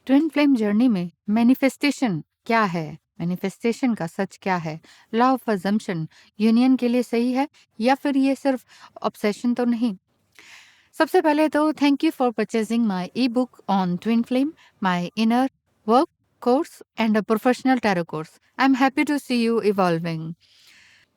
Twin flame journey में manifestation क्या है? मैनिफेस्टेशन का सच क्या है? लॉ ऑफ अजम्पशन यूनियन के लिए सही है या फिर ये सिर्फ ऑब्सेशन तो नहीं? सबसे पहले तो thank you for purchasing my e book on twin flame, my inner work course and a professional tarot course. I am happy to see you evolving.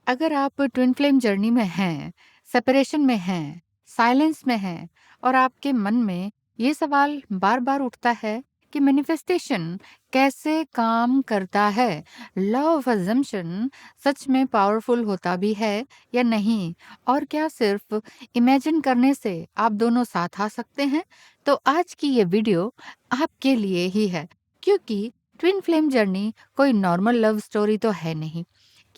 अगर आप ट्विन फ्लेम जर्नी में हैं, सेपरेशन में हैं, साइलेंस में हैं और आपके मन में ये सवाल बार-बार उठता है कि मैनिफेस्टेशन कैसे काम करता है? लॉ ऑफ अजम्पशन सच में पावरफुल होता भी है या नहीं? और क्या सिर्फ इमेजिन करने से आप दोनों साथ आ सकते हैं? तो आज की ये वीडियो आपके लिए ही है, क्योंकि ट्विन फ्लेम जर्नी कोई नॉर्मल लव स्टोरी तो है नहीं।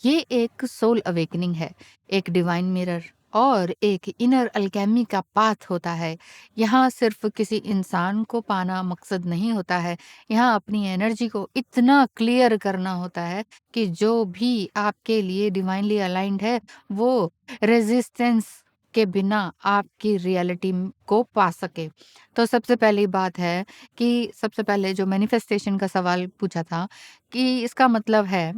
ये एक सोल अवेकनिंग है, एक डिवाइन मिरर और एक इनर अल्केमी का पाथ होता है। यहाँ सिर्फ किसी इंसान को पाना मकसद नहीं होता है, यहाँ अपनी एनर्जी को इतना क्लियर करना होता है कि जो भी आपके लिए डिवाइनली अलाइंड है वो रेजिस्टेंस के बिना आपकी रियलिटी को पा सके। तो सबसे पहली बात है कि सबसे पहले जो मैनिफेस्टेशन का सवाल पूछा था कि इसका मतलब है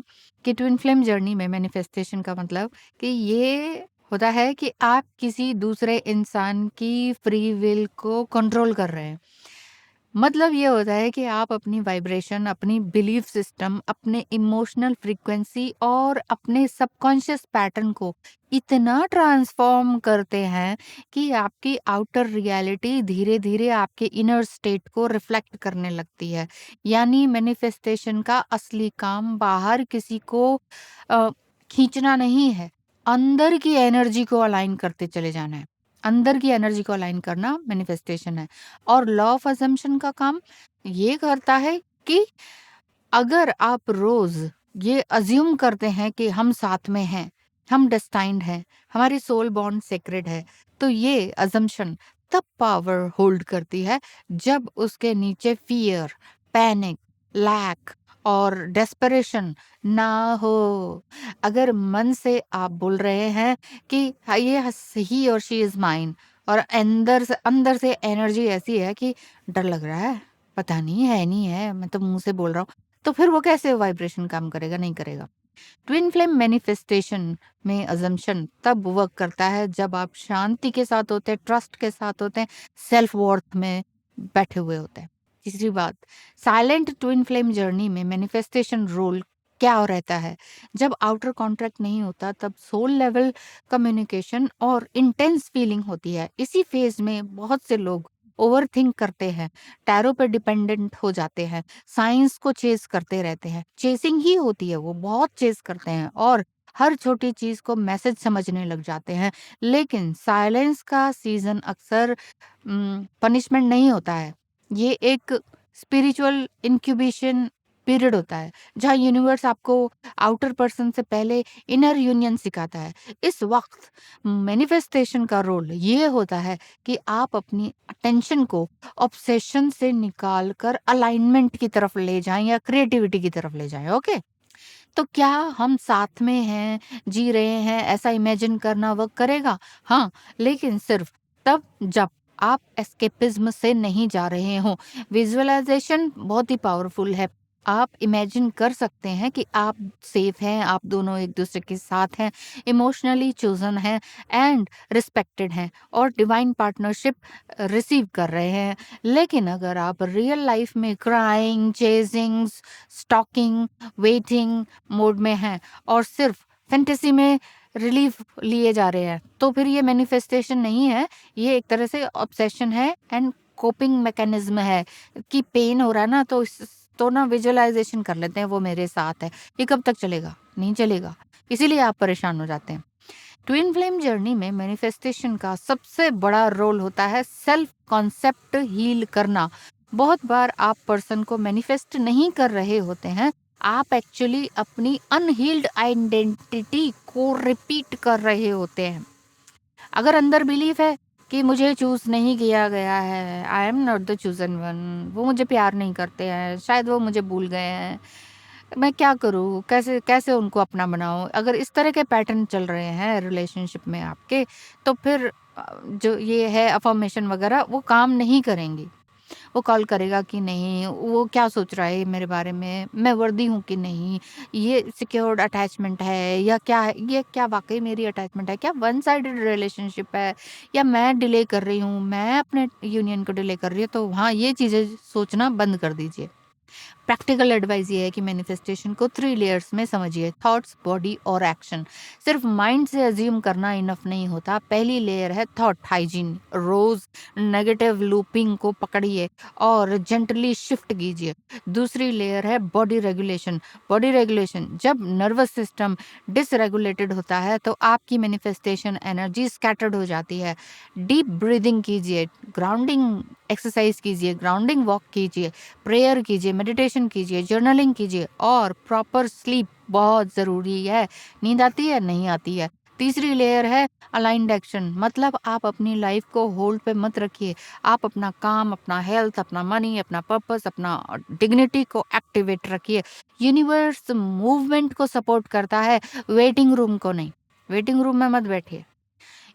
कि ट्विन फ्लेम जर्नी में मैनिफेस्टेशन का मतलब कि ये होता है कि आप किसी दूसरे इंसान की फ्री विल को कंट्रोल कर रहे हैं। मतलब ये होता है कि आप अपनी वाइब्रेशन, अपनी बिलीफ सिस्टम, अपने इमोशनल फ्रीक्वेंसी और अपने सबकॉन्शियस पैटर्न को इतना ट्रांसफॉर्म करते हैं कि आपकी आउटर रियलिटी धीरे-धीरे आपके इनर स्टेट को रिफ्लेक्ट करने लगती है। यानी मैनिफेस्टेशन का असली काम बाहर किसी को अ, खींचना नहीं है, अंदर की एनर्जी को अलाइन करते चले जाना है। अंदर की एनर्जी को अलाइन करना मैनिफेस्टेशन है। और लॉ ऑफ अजम्पशन का काम ये करता है कि अगर आप रोज ये अज्यूम करते हैं कि हम साथ में हैं, हम डेस्टाइन्ड हैं, हमारी सोल बॉन्ड सेक्रेड है, तो ये अजम्पशन तब पावर होल्ड करती है जब उसके नीचे फियर, पैनिक, लैक और डेस्परेशन ना हो। अगर मन से आप बोल रहे हैं कि हाँ, ये ही और शी इज माइन, और अंदर से एनर्जी ऐसी है कि डर लग रहा है, पता नहीं है, मैं तो मुंह से बोल रहा हूँ, तो फिर वो कैसे वाइब्रेशन काम करेगा? नहीं करेगा। ट्विन फ्लेम मैनिफेस्टेशन में अजम्पशन तब वर्क करता है जब आप शांति के साथ होते हैं, ट्रस्ट के साथ होते हैं, सेल्फ वर्थ में बैठे हुए होते हैं। तीसरी बात, साइलेंट ट्विन फ्लेम जर्नी में मैनिफेस्टेशन रोल क्या रहता है? जब आउटर कॉन्ट्रैक्ट नहीं होता तब सोल लेवल कम्युनिकेशन और इंटेंस फीलिंग होती है। इसी फेज में बहुत से लोग ओवरथिंक करते हैं, टैरो पे डिपेंडेंट हो जाते हैं, साइंस को चेस करते रहते हैं। चेसिंग ही होती है, वो बहुत चेस करते हैं और हर छोटी चीज को मैसेज समझने लग जाते हैं। लेकिन साइलेंस का सीजन अक्सर पनिशमेंट नहीं होता है, ये एक स्पिरिचुअल इंक्यूबेशन पीरियड होता है जहाँ यूनिवर्स आपको आउटर पर्सन से पहले इनर यूनियन सिखाता है। इस वक्त मैनिफेस्टेशन का रोल ये होता है कि आप अपनी अटेंशन को ऑब्सेशन से निकाल कर अलाइनमेंट की तरफ ले जाएं या क्रिएटिविटी की तरफ ले जाएं। ओके, तो क्या हम साथ में हैं, जी रहे हैं, ऐसा इमेजिन करना वर्क करेगा? हाँ, लेकिन सिर्फ तब जब आप एस्केपिज्म से नहीं जा रहे हो। विजुअलाइजेशन बहुत ही पावरफुल है। आप इमेजिन कर सकते हैं कि आप सेफ हैं, आप दोनों एक दूसरे के साथ हैं, इमोशनली चोजन हैं एंड रिस्पेक्टेड हैं और डिवाइन पार्टनरशिप रिसीव कर रहे हैं। लेकिन अगर आप रियल लाइफ में crying, chasing, stalking, waiting mode में हैं और सिर्फ फैंटेसी में रिलीफ लिए जा रहे हैं, तो फिर ये मैनिफेस्टेशन नहीं है, ये एक तरह से ऑब्सेशन है एंड कोपिंग मैकेनिज्म है कि पेन हो रहा है ना, तो ना विजुअलाइजेशन कर लेते हैं वो मेरे साथ है। ये कब तक चलेगा? नहीं चलेगा। इसीलिए आप परेशान हो जाते हैं। ट्विन फ्लेम जर्नी में मैनिफेस्टेशन का सबसे बड़ा रोल होता है सेल्फ कॉन्सेप्ट हील करना। बहुत बार आप पर्सन को मैनिफेस्ट नहीं कर रहे होते हैं, आप एक्चुअली अपनी अनहील्ड आइडेंटिटी को रिपीट कर रहे होते हैं। अगर अंदर बिलीफ है कि मुझे चूज नहीं किया गया है, I am not the chosen one, वो मुझे प्यार नहीं करते हैं, शायद वो मुझे भूल गए हैं, मैं क्या करूँ, कैसे कैसे उनको अपना बनाऊँ? अगर इस तरह के पैटर्न चल रहे हैं रिलेशनशिप में आपके, तो फिर जो ये है अफर्मेशन वगैरह वो काम नहीं करेंगी। वो कॉल करेगा कि नहीं, वो क्या सोच रहा है मेरे बारे में, मैं वर्दी हूँ कि नहीं, ये सिक्योर्ड अटैचमेंट है या क्या है, ये क्या वाक़ई मेरी अटैचमेंट है, क्या वन साइडेड रिलेशनशिप है या मैं डिले कर रही हूँ, मैं अपने यूनियन को डिले कर रही हूँ। तो वहाँ ये चीज़ें सोचना बंद कर दीजिए। प्रैक्टिकल एडवाइस ये है कि मैनिफेस्टेशन को 3 लेयर्स में समझिए, थॉट्स, बॉडी और एक्शन। सिर्फ माइंड से अज्यूम करना इनफ नहीं होता। पहली लेयर है थॉट हाइजीन। रोज नेगेटिव लूपिंग को पकड़िए और जेंटली शिफ्ट कीजिए। दूसरी लेयर है बॉडी रेगुलेशन। बॉडी रेगुलेशन, जब नर्वस सिस्टम डिसरेगुलेटेड होता है तो आपकी मैनिफेस्टेशन एनर्जी स्कैटर्ड हो जाती है। डीप ब्रीदिंग कीजिए, ग्राउंडिंग एक्सरसाइज कीजिए, ग्राउंडिंग वॉक कीजिए, प्रेयर कीजिए, मेडिटेशन कीजिए, जर्नलिंग कीजिए और प्रॉपर स्लीप बहुत ज़रूरी है। नींद आती है? नहीं आती है। तीसरी लेयर है अलाइन्ड एक्शन, मतलब आप अपनी लाइफ को होल्ड पे मत रखिए। आप अपना काम, अपना हेल्थ, अपना मनी, अपना पर्पस, अपना डिग्निटी को एक्टिवेट रखिए। यूनिवर्स मूवमेंट को सपोर्ट करता है, वेटिंग रूम को नहीं। वेटिंग रूम में मत बैठिए।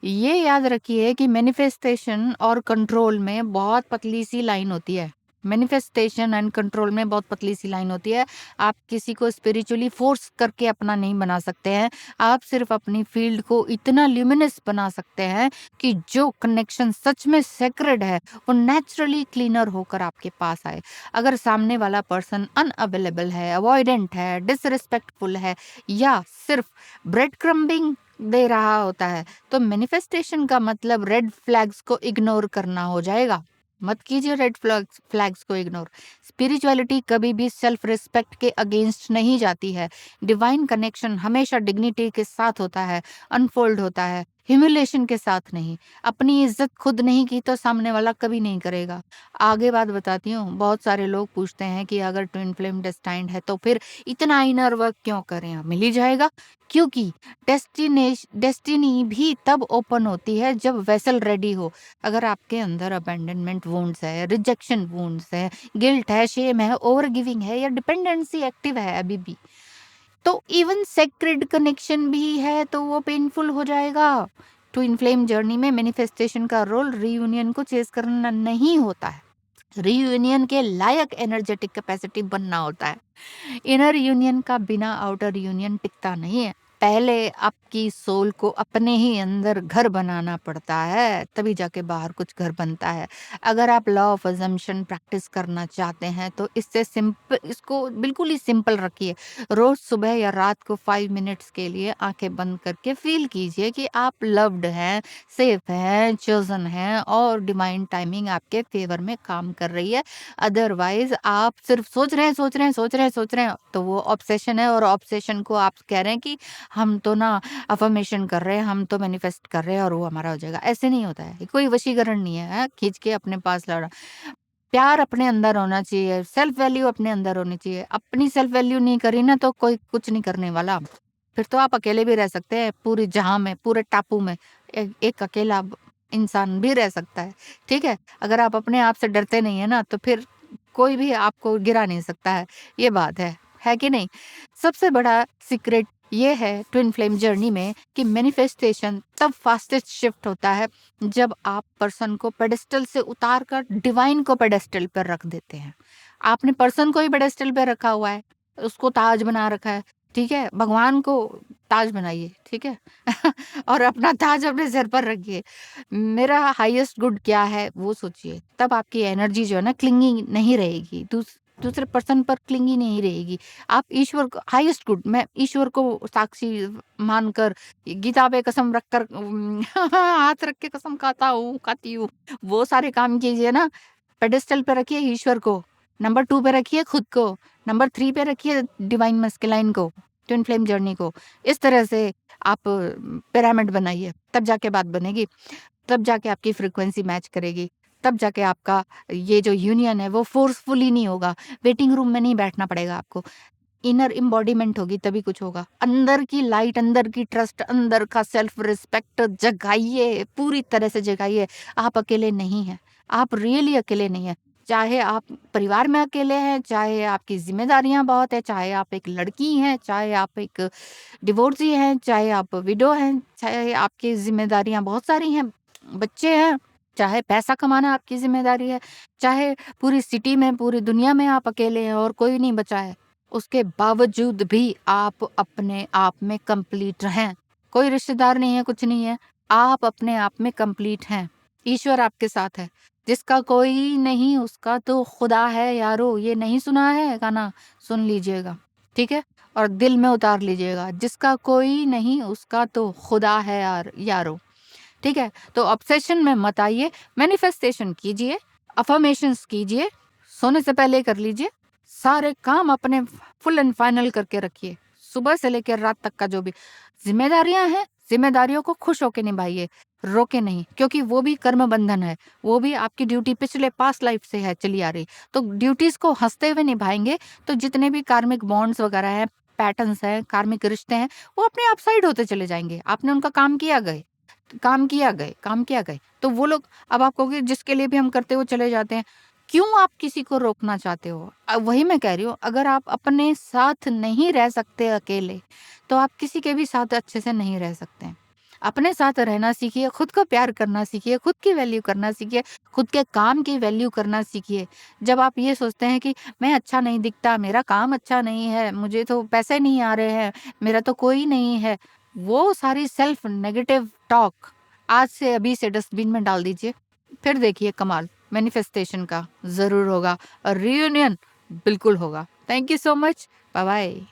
ये याद रखिए कि मैनिफेस्टेशन और कंट्रोल में बहुत पतली सी लाइन होती है। मैनिफेस्टेशन एंड कंट्रोल में बहुत पतली सी लाइन होती है। आप किसी को स्पिरिचुअली फोर्स करके अपना नहीं बना सकते हैं। आप सिर्फ अपनी फील्ड को इतना ल्यूमिनस बना सकते हैं कि जो कनेक्शन सच में सेक्रेड है वो नेचुरली क्लीनर होकर आपके पास आए। अगर सामने वाला पर्सन अनअवेलेबल है, अवॉइडेंट है, डिसरिस्पेक्टफुल है या सिर्फ ब्रेड क्रम्बिंग दे रहा होता है, तो मैनिफेस्टेशन का मतलब रेड फ्लैग्स को इग्नोर करना हो जाएगा। मत कीजिए रेड फ्लैग्स को इग्नोर। स्पिरिचुअलिटी कभी भी सेल्फ रिस्पेक्ट के अगेंस्ट नहीं जाती है। डिवाइन कनेक्शन हमेशा डिग्निटी के साथ होता है, अनफोल्ड होता है, ह्यूमिलेशन के साथ नहीं। अपनी इज्जत खुद नहीं की तो सामने वाला कभी नहीं करेगा। आगे बात बताती हूँ। बहुत सारे लोग पूछते हैं कि अगर ट्विन फ्लेम डेस्टाइंड है तो फिर इतना इनर वर्क क्यों करें, मिल ही जाएगा। क्योंकि डेस्टिनी भी तब ओपन होती है जब वेसल रेडी हो। अगर आपके अंदर अबैंडनमेंट वुंड्स है, रिजेक्शन वुंड्स है, गिल्ट है, शेम है, ओवर गिविंग है या डिपेंडेंसी एक्टिव है अभी भी, तो इवन सेक्रेड कनेक्शन भी है तो वो पेनफुल हो जाएगा। ट्विन फ्लेम जर्नी में मैनिफेस्टेशन का रोल रीयूनियन को चेस करना नहीं होता है, रीयूनियन के लायक एनर्जेटिक कैपेसिटी बनना होता है। इनर यूनियन का बिना आउटर यूनियन टिकता नहीं है। पहले आपकी सोल को अपने ही अंदर घर बनाना पड़ता है, तभी जाके बाहर कुछ घर बनता है। अगर आप लॉ ऑफ अजम्पशन प्रैक्टिस करना चाहते हैं तो इससे सिंपल, इसको बिल्कुल ही सिंपल रखिए। रोज सुबह या रात को 5 मिनट्स के लिए आंखें बंद करके फील कीजिए कि आप लव्ड हैं, सेफ हैं, चोजन हैं और डिवाइन टाइमिंग आपके फेवर में काम कर रही है। अदरवाइज आप सिर्फ सोच रहे हैं, सोच रहे हैं, सोच रहे हैं, सोच रहे हैं, तो वो ऑब्सेशन है और ऑब्सेशन को आप कह रहे हैं कि हम तो ना अफर्मेशन कर रहे हैं, हम तो मैनिफेस्ट कर रहे हैं और वो हमारा हो जाएगा। ऐसे नहीं होता है, कोई वशीकरण नहीं है, खींच के अपने पास लाना। प्यार अपने अंदर होना चाहिए, सेल्फ वैल्यू अपने अंदर होनी चाहिए। अपनी सेल्फ वैल्यू नहीं करी ना तो कोई कुछ नहीं करने वाला। फिर तो आप अकेले भी रह सकते हैं पूरी जहां में, पूरे टापू में एक अकेला इंसान भी रह सकता है। ठीक है, अगर आप अपने आप से डरते नहीं है ना तो फिर कोई भी आपको गिरा नहीं सकता है। ये बात है कि नहीं? सबसे बड़ा सीक्रेट ये है ट्विन फ्लेम जर्नी में कि मैनिफेस्टेशन तब फास्टेस्ट शिफ्ट होता है जब आप पर्सन को पेडेस्टल से उतार कर डिवाइन को पेडेस्टल पर रख देते हैं। आपने पर्सन को ही पेडेस्टल पे रखा हुआ है, उसको ताज बना रखा है। ठीक है, भगवान को ताज बनाइए, ठीक है। और अपना ताज अपने सर पर रखिए। मेरा हाईएस्ट गुड क्या है वो सोचिए, तब आपकी एनर्जी जो है ना क्लिंगी नहीं रहेगी, दूसरे पर्सन पर क्लिंगी नहीं रहेगी। आप ईश्वर को हाईएस्ट गुड, मैं ईश्वर को साक्षी मानकर गीता पे कसम रखकर हाथ रख के कसम खाती हूँ, वो सारे काम कीजिए ना। पेडेस्टल पे रखिए ईश्वर को, नंबर 2 पे रखिए खुद को, नंबर 3 पे रखिए डिवाइन मस्कुलाइन को, ट्विन फ्लेम जर्नी को। इस तरह से आप पिरामिड बनाइए, तब जाके बात बनेगी, तब जाके आपकी फ्रीक्वेंसी मैच करेगी, तब जाके आपका ये जो यूनियन है वो फोर्सफुली नहीं होगा। वेटिंग रूम में नहीं बैठना पड़ेगा आपको, इनर एम्बॉडीमेंट होगी तभी कुछ होगा। अंदर की लाइट, अंदर की ट्रस्ट, अंदर का सेल्फ रिस्पेक्ट जगाइए, पूरी तरह से जगाइए। आप अकेले नहीं हैं, आप रियली अकेले नहीं हैं। चाहे आप परिवार में अकेले हैं, चाहे आपकी जिम्मेदारियां बहुत है, चाहे आप एक लड़की हैं, चाहे आप एक डिवोर्सी हैं, चाहे आप विडो हैं, चाहे आपकी जिम्मेदारियां बहुत सारी हैं, बच्चे हैं, चाहे पैसा कमाना आपकी ज़िम्मेदारी है, चाहे पूरी सिटी में, पूरी दुनिया में आप अकेले हैं और कोई नहीं बचा है, उसके बावजूद भी आप अपने आप में कंप्लीट हैं। कोई रिश्तेदार नहीं है, कुछ नहीं है, आप अपने आप में कंप्लीट हैं। ईश्वर आपके साथ है, जिसका कोई नहीं उसका तो खुदा है यारो। ये नहीं सुना है गाना? सुन लीजिएगा, ठीक है? और दिल में उतार लीजिएगा, जिसका कोई नहीं उसका तो खुदा है यारो, ठीक है? तो ऑब्सेशन में मत आइए, मैनिफेस्टेशन कीजिए, अफर्मेशंस कीजिए, सोने से पहले कर लीजिए, सारे काम अपने फुल एंड फाइनल करके रखिए। सुबह से लेकर रात तक का जो भी जिम्मेदारियां हैं, जिम्मेदारियों को खुश होके निभाइए, रोके नहीं, क्योंकि वो भी कर्म बंधन है, वो भी आपकी ड्यूटी पिछले पास्ट लाइफ से है चली आ रही। तो ड्यूटीज को हंसते हुए निभाएंगे तो जितने भी कार्मिक बॉन्ड्स वगैरह हैं, पैटर्न्स हैं, कार्मिक रिश्ते हैं, वो अपने आप साइड होते चले जाएंगे। आपने उनका काम किया गए तो वो लोग, अब आप कहोगे जिसके लिए भी हम करते हो चले जाते हैं, क्यों आप किसी को रोकना चाहते हो? वही मैं कह रही हूँ, अगर आप अपने साथ नहीं रह सकते अकेले, तो आप किसी के भी साथ अच्छे से नहीं रह सकते हैं। अपने साथ रहना सीखिए, खुद को प्यार करना सीखिए, खुद की वैल्यू करना सीखिए, खुद के काम की वैल्यू करना सीखिए। जब आप ये सोचते हैं कि मैं अच्छा नहीं दिखता, मेरा काम अच्छा नहीं है, मुझे तो पैसे नहीं आ रहे हैं, मेरा तो कोई नहीं है, वो सारी सेल्फ नेगेटिव टॉक आज से अभी से डस्टबिन में डाल दीजिए। फिर देखिए कमाल मैनिफेस्टेशन का ज़रूर होगा और रियूनियन बिल्कुल होगा। Thank you so much. Bye bye.